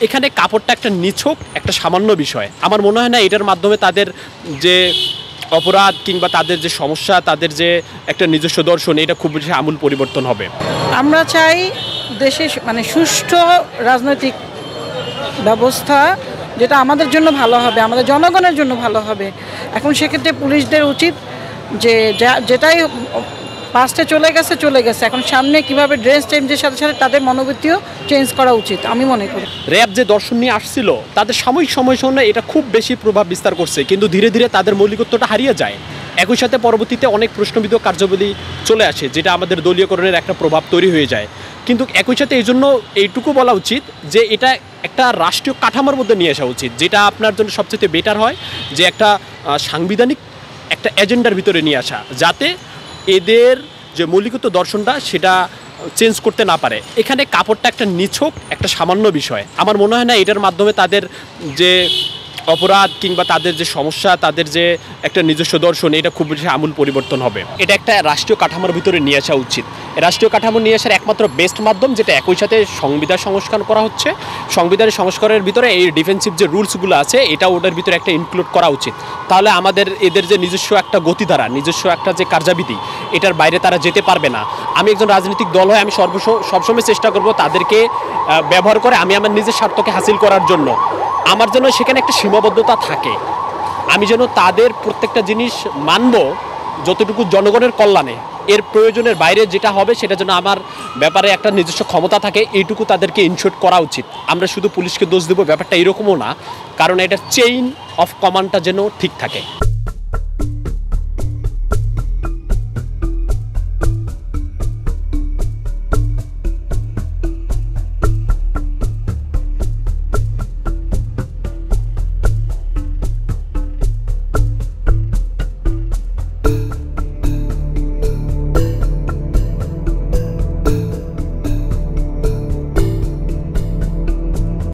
এখানে কাপড়টা একটা নিছক একটা সামান্য বিষয়। আমার মনে হয় না এটার মাধ্যমে তাদের যে অপরাধ কিংবা তাদের যে সমস্যা, তাদের যে একটা নিজস্ব দর্শন, এটা খুব বেশি আমূল পরিবর্তন হবে। আমরা চাই দেশে সুষ্ঠু রাজনৈতিক ব্যবস্থা, যেটা আমাদের জন্য ভালো হবে, আমাদের জনগণের জন্য ভালো হবে। এখন সেক্ষেত্রে পুলিশদের উচিত যে যেটাই পাস্টে চলে গেছে, এখন সামনে কিভাবে ড্রেস চেঞ্জের সাথে সাথে তাদের মনোবৃত্তিও চেঞ্জ করা উচিত আমি মনে করি। র্যাব যে দর্শন নিয়ে আসছিল তাদের সাময়িক সময়ের জন্য এটা খুব বেশি প্রভাব বিস্তার করছে, কিন্তু ধীরে ধীরে তাদের মৌলিকত্বটা হারিয়ে যায়। একই সাথে পরবর্তীতে অনেক প্রশ্নবিদ্ধ কার্যাবলী চলে আসে, যেটা আমাদের দলীয়করণের একটা প্রভাব তৈরি হয়ে যায়। কিন্তু একই সাথে এই জন্য এইটুকু বলা উচিত যে এটা একটা রাষ্ট্রীয় কাঠামোর মধ্যে নিয়ে আসা উচিত, যেটা আপনার জন্য সবচেয়ে বেটার হয়, যে একটা সাংবিধানিক একটা এজেন্ডার ভিতরে নিয়ে আসা, যাতে এদের যে মৌলিকত্ব দর্শনটা সেটা চেঞ্জ করতে না পারে। এখানে কাপড়টা একটা নিছক একটা সামান্য বিষয়। আমার মনে হয় না এটার মাধ্যমে তাদের যে অপরাধ কিংবা তাদের যে সমস্যা, তাদের যে একটা নিজস্ব দর্শন, এটা খুব বেশি আমূল পরিবর্তন হবে। এটা একটা রাষ্ট্রীয় কাঠামোর ভিতরে নিয়ে আসা উচিত। রাষ্ট্রীয় কাঠামো নিয়ে আসার একমাত্র বেস্ট মাধ্যম, যেটা একই সাথে সংবিধান সংস্কার করা হচ্ছে। সংবিধানের সংস্কারের ভিতরে এই ডিফেন্সিভ যে রুলসগুলো আছে, এটা ওটার ভিতরে একটা ইনক্লুড করা উচিত। তাহলে আমাদের এদের যে নিজস্ব একটা গতিধারা, নিজস্ব একটা যে কার্যাবিধি, এটার বাইরে তারা যেতে পারবে না। আমি একজন রাজনৈতিক দল হয়ে আমি সবসময় চেষ্টা করব তাদেরকে ব্যবহার করে আমি আমার নিজের স্বার্থকে হাসিল করার জন্য। আমার জন্য সেখানে একটা সীমাবদ্ধতা থাকে, আমি যেন তাদের প্রত্যেকটা জিনিস মানব যতটুকু জনগণের কল্যাণে, এর প্রয়োজনের বাইরে যেটা হবে সেটা যেন আমার ব্যাপারে একটা নিজস্ব ক্ষমতা থাকে, এইটুকু তাদেরকে ইনশিওর করা উচিত। আমরা শুধু পুলিশকে দোষ দেবো ব্যাপারটা এরকমও না, কারণ এটা চেইন অফ কমান্ডটা যেন ঠিক থাকে।